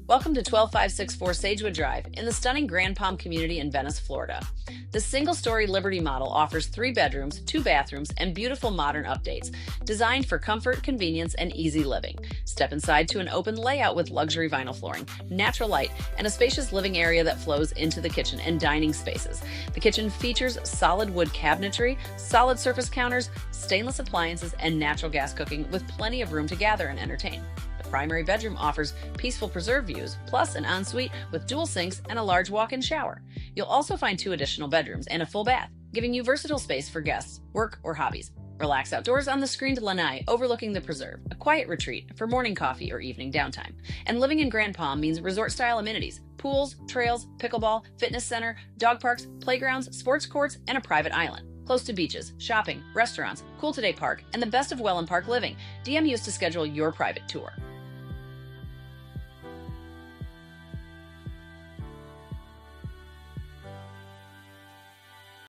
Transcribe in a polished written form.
Welcome to 12564 Sagewood Drive in the stunning Grand Palm community in Venice, Florida. The single-story Liberty model offers 3 bedrooms, 2 bathrooms, and beautiful modern updates, designed for comfort, convenience, and easy living. Step inside to an open layout with luxury vinyl flooring, natural light, and a spacious living area that flows into the kitchen and dining spaces. The kitchen features solid wood cabinetry, solid surface counters, stainless appliances, and natural gas cooking with plenty of room to gather and entertain. The primary bedroom offers peaceful preserved views, plus an ensuite with dual sinks and a large walk-in shower. You'll also find 2 additional bedrooms and a full bath, giving you versatile space for guests, work, or hobbies. Relax outdoors on the screened Lanai overlooking the preserve, a quiet retreat for morning coffee or evening downtime. And living in Grand Palm means resort-style amenities, pools, trails, pickleball, fitness center, dog parks, playgrounds, sports courts, and a private island. Close to beaches, shopping, restaurants, cool-to-day park, and the best of Wellen Park living. DM us to schedule your private tour.